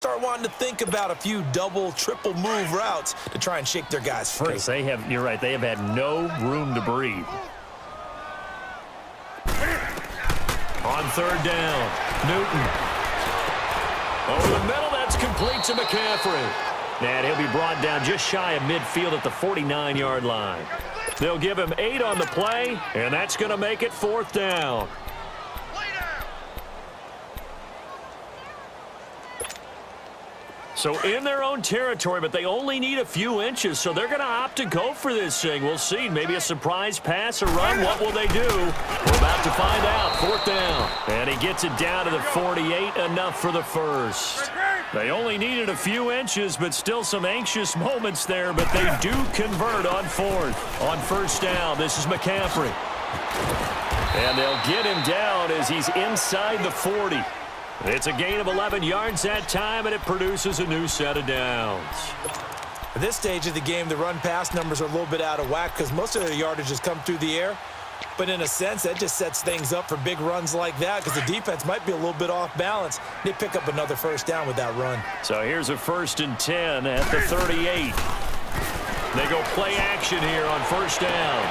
start wanting to think about a few double, triple move routes to try and shake their guys free. You're right, they have had no room to breathe. On third down, Newton. Over the middle, that's complete to McCaffrey. And he'll be brought down just shy of midfield at the 49-yard line. They'll give him 8 on the play, and that's going to make it 4th down. So in their own territory, but they only need a few inches, so they're going to opt to go for this thing. We'll see. Maybe a surprise pass or run. What will they do? We're about to find out. 4th down. And he gets it down to the 48, enough for the first. They only needed a few inches, but still some anxious moments there, but they do convert on 4th. On 1st down, this is McCaffrey. And they'll get him down as he's inside the 40. It's a gain of 11 yards that time, and it produces a new set of downs. At this stage of the game, the run-pass numbers are a little bit out of whack because most of their yardage has come through the air. But in a sense, that just sets things up for big runs like that because the defense might be a little bit off balance. They pick up another 1st down with that run. So here's a 1st and 10 at the 38. They go play action here on 1st down.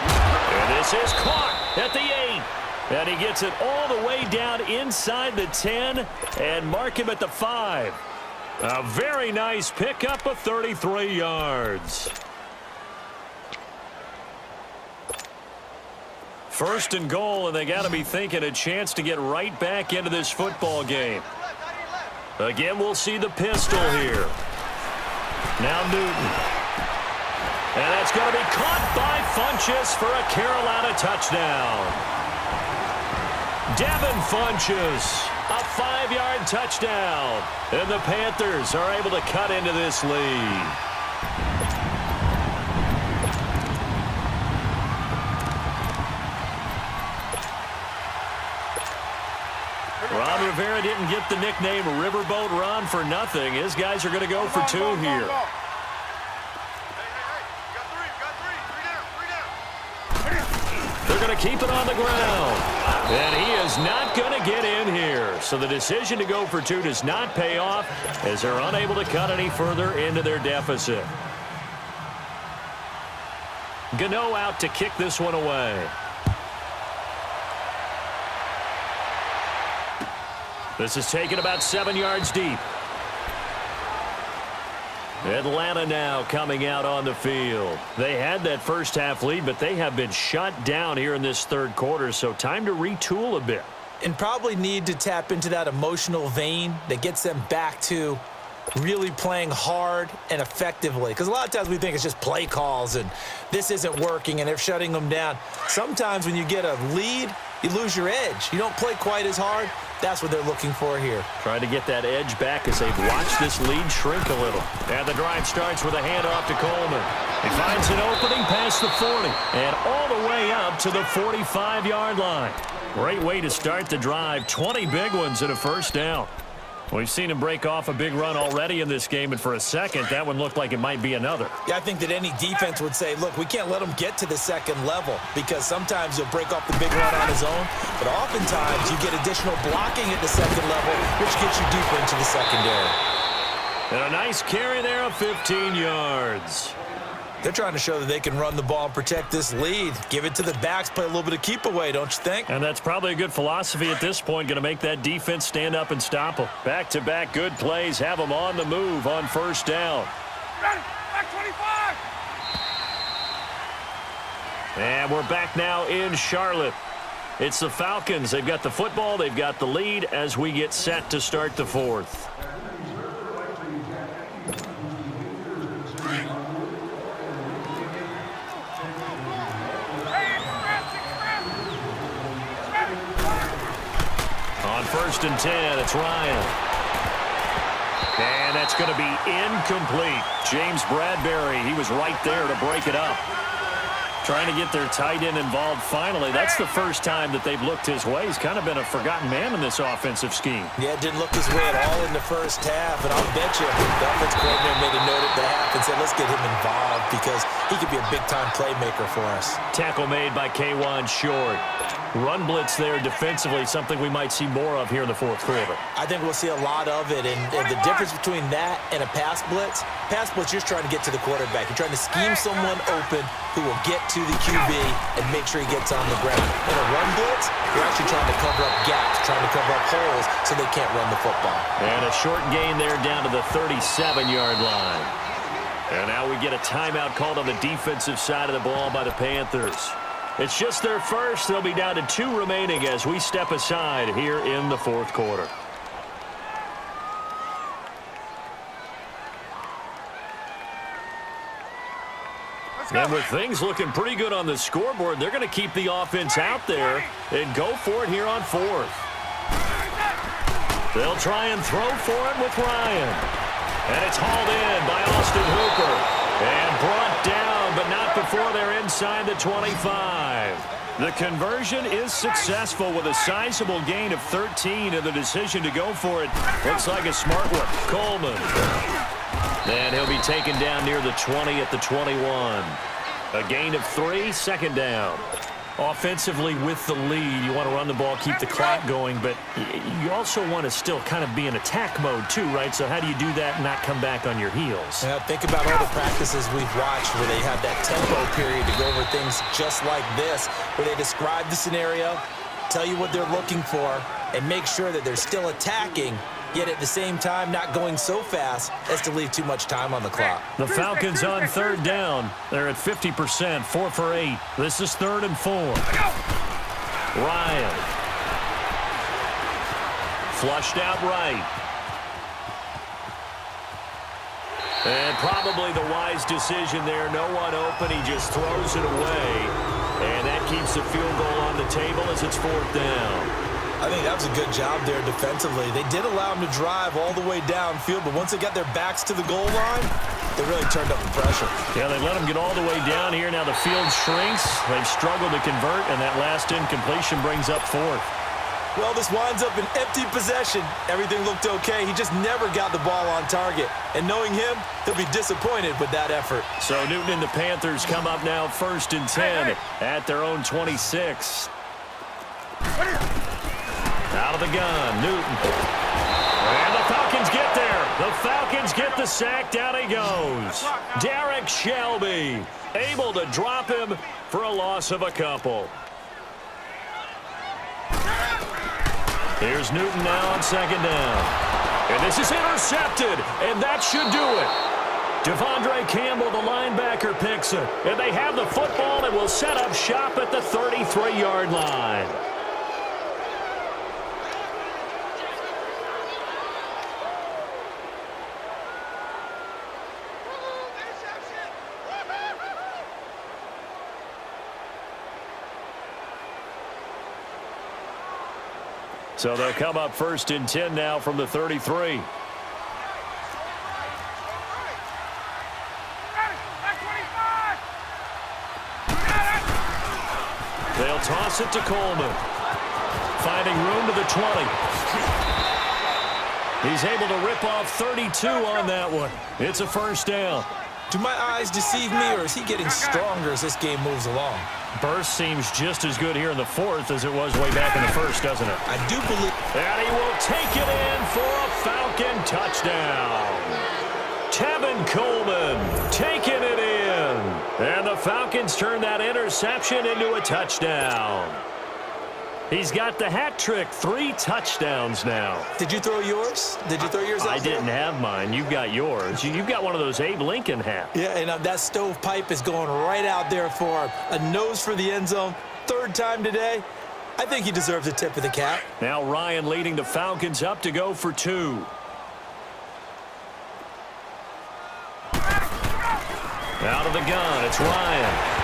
And this is caught at the 8. And he gets it all the way down inside the 10 and mark him at the 5. A very nice pickup of 33 yards. 1st and goal, and they got to be thinking a chance to get right back into this football game. Again, we'll see the pistol here. Now Newton. And that's going to be caught by Funchess for a Carolina touchdown. Devin Funchess, a 5-yard touchdown. And the Panthers are able to cut into this lead. Ron Rivera didn't get the nickname Riverboat Ron for nothing. His guys are going to go for 2 here. They're going to keep it on the ground. And he is not going to get in here. So the decision to go for 2 does not pay off as they're unable to cut any further into their deficit. Gano out to kick this one away. This is taken about 7 yards deep. Atlanta now coming out on the field. They had that first half lead, but they have been shut down here in this 3rd quarter, so time to retool a bit. And probably need to tap into that emotional vein that gets them back to really playing hard and effectively. Because a lot of times we think it's just play calls and this isn't working and they're shutting them down. Sometimes when you get a lead, you lose your edge. You don't play quite as hard. That's what they're looking for here. Trying to get that edge back as they've watched this lead shrink a little. And the drive starts with a handoff to Coleman. He finds an opening past the 40 and all the way up to the 45-yard line. Great way to start the drive. 20 big ones and a 1st down. We've seen him break off a big run already in this game, and for a second, that one looked like it might be another. Yeah, I think that any defense would say, look, we can't let him get to the 2nd level because sometimes he'll break off the big run on his own, but oftentimes you get additional blocking at the 2nd level, which gets you deeper into the secondary. And a nice carry there of 15 yards. They're trying to show that they can run the ball and protect this lead. Give it to the backs, play a little bit of keep away, don't you think? And that's probably a good philosophy at this point, going to make that defense stand up and stop them. Back-to-back good plays, have them on the move on 1st down. Ready, back 25. And we're back now in Charlotte. It's the Falcons. They've got the football, they've got the lead as we get set to start the 4th. On 1st and 10, it's Ryan. And that's going to be incomplete. James Bradbury, he was right there to break it up. Trying to get their tight end involved finally. That's the first time that they've looked his way. He's kind of been a forgotten man in this offensive scheme. Yeah, it didn't look his way at all in the first half, and I'll bet you the offense coordinator made a note at the half and said, let's get him involved because he could be a big-time playmaker for us. Tackle made by K'Wan Short. Run blitz there defensively, something we might see more of here in the fourth quarter. I think we'll see a lot of it, and the difference between that and a pass blitz, you're just trying to get to the quarterback. You're trying to scheme someone open who will get to the QB and make sure he gets on the ground. In a run blitz, you're actually trying to cover up gaps, trying to cover up holes so they can't run the football. And a short gain there down to the 37-yard line. And now we get a timeout called on the defensive side of the ball by the Panthers. It's just their first. They'll be down to 2 remaining as we step aside here in the fourth quarter. And with things looking pretty good on the scoreboard, they're going to keep the offense out there and go for it here on fourth. They'll try and throw for it with Ryan. And it's hauled in by Austin Hooper. And brought down, but not before they're inside the 25. The conversion is successful with a sizable gain of 13, and the decision to go for it looks like a smart one. Coleman. And he'll be taken down near the 20 at the 21. A gain of 3, second down. Offensively with the lead, you want to run the ball, keep the clock going, but you also want to still kind of be in attack mode too, right? So how do you do that and not come back on your heels? Yeah, think about all the practices we've watched where they have that tempo period to go over things just like this, where they describe the scenario, tell you what they're looking for, and make sure that they're still attacking, yet at the same time not going so fast as to leave too much time on the clock. The Falcons on third down. They're at 50%, 4 for 8. This is 3rd and 4. Ryan. Flushed out right. And probably the wise decision there. No one open. He just throws it away. And that keeps the field goal on the table as it's 4th down. I think that was a good job there defensively. They did allow them to drive all the way downfield, but once they got their backs to the goal line, they really turned up the pressure. Yeah, they let them get all the way down here. Now the field shrinks. They've struggled to convert, and that last incompletion brings up 4th. Well, this winds up an empty possession. Everything looked okay. He just never got the ball on target. And knowing him, he'll be disappointed with that effort. So Newton and the Panthers come up now 1st and 10 at their own 26. Out of the gun, Newton. And the Falcons get there. The Falcons get the sack. Down he goes. Derek Shelby able to drop him for a loss of a couple. Here's Newton now on 2nd down. And this is intercepted, and that should do it. Devondre Campbell, the linebacker, picks it. And they have the football and will set up shop at the 33-yard line. So they'll come up 1st and 10 now from the 33. They'll toss it to Coleman. Finding room to the 20. He's able to rip off 32 on that one. It's a 1st down. Do my eyes deceive me, or is he getting stronger as this game moves along? Burst seems just as good here in the 4th as it was way back in the 1st, doesn't it? I do believe... And he will take it in for a Falcon touchdown. Tevin Coleman taking it in. And the Falcons turn that interception into a touchdown. He's got the hat trick, 3 touchdowns now. Did you throw yours? Did you throw yours out I didn't have mine. You've got yours. You've got one of those Abe Lincoln hats. Yeah, and that stovepipe is going right out there for a nose for the end zone. 3rd time today. I think he deserves a tip of the cap. Now Ryan leading the Falcons up to go for 2. Out of the gun, it's Ryan.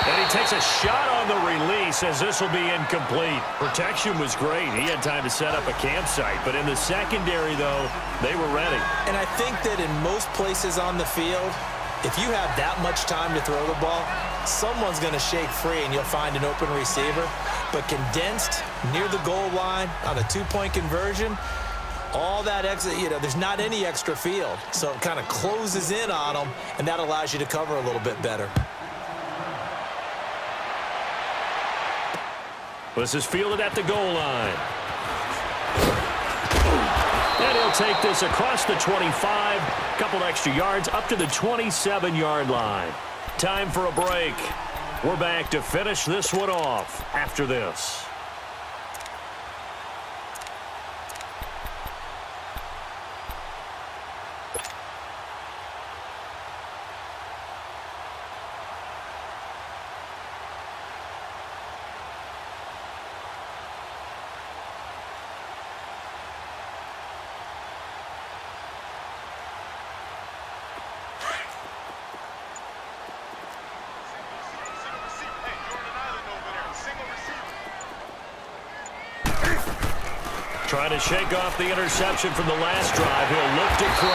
And he takes a shot on the release as this will be incomplete. Protection was great. He had time to set up a campsite. But in the secondary, though, they were ready. And I think that in most places on the field, If you have that much time to throw the ball, someone's going to shake free and you'll find an open receiver. But condensed near the goal line on a two-point conversion, all that exit, there's not any extra field. So it kind of closes in on them, and that allows you to cover a little bit better. This is fielded at the goal line. And he'll take this across the 25, a couple extra yards up to the 27-yard line. Time for a break. We're back to finish this one off after this. Trying to shake off the interception from the last drive. He'll look to throw.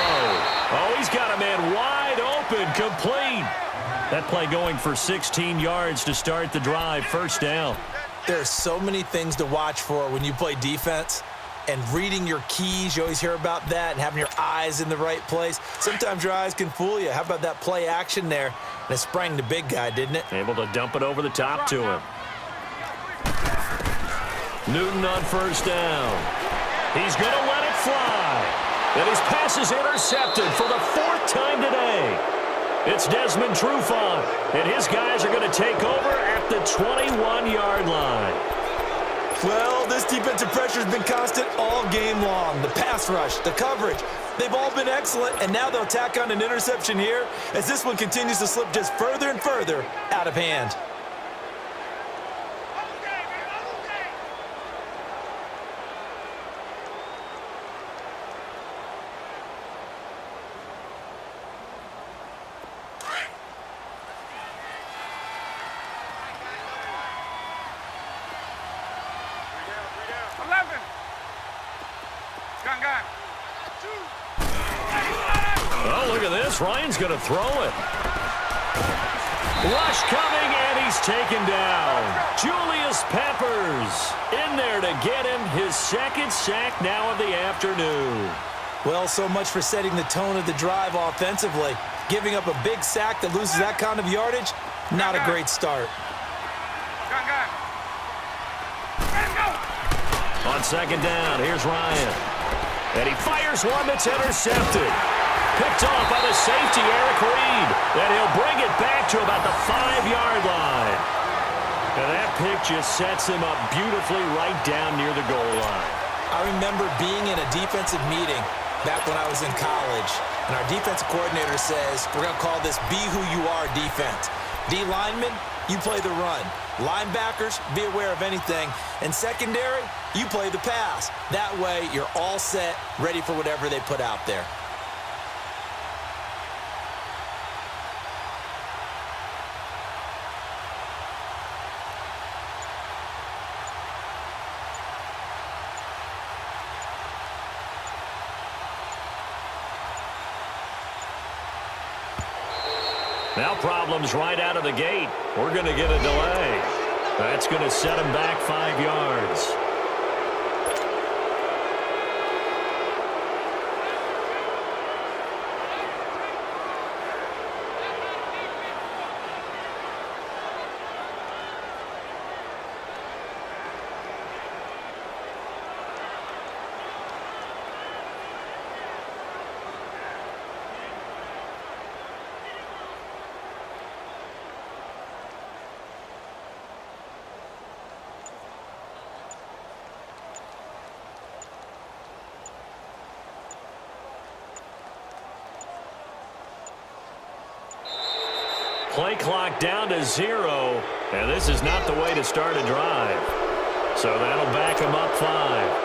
Oh, he's got a man wide open, complete. That play going for 16 yards to start the drive, first down. There are so many things to watch for when you play defense. And reading your keys, you always hear about that, and having your eyes in the right place. Sometimes your eyes can fool you. How about that play action there? And it sprang the big guy, didn't it? Able to dump it over the top to him. Newton on first down. He's going to let it fly. And his pass is intercepted for the fourth time today. It's Desmond Trufant, and his guys are going to take over at the 21-yard line. Well, this defensive pressure has been constant all game long. The pass rush, the coverage, they've all been excellent, and now they'll tack on an interception here as this one continues to slip just further and further out of hand. Oh, look at this. Ryan's going to throw it. Rush coming, and he's taken down. Julius Peppers in there to get him his second sack now of the afternoon. Well, so much for setting the tone of the drive offensively. Giving up a big sack that loses that kind of yardage, not a great start. On second down, here's Ryan. And he fires one that's intercepted. Picked off by the safety, Eric Reed. And he'll bring it back to about the 5-yard line. And that pick just sets him up beautifully right down near the goal line. I remember being in a defensive meeting back when I was in college, and our defensive coordinator says, we're going to call this Be Who You Are defense. D linemen, you play the run. Linebackers, be aware of anything. And secondary, you play the pass. That way, you're all set, ready for whatever they put out there. Now problems right out of the gate. We're going to get a delay. That's going to set him back 5 yards. Play clock down to 0, and this is not the way to start a drive. So that'll back him up 5.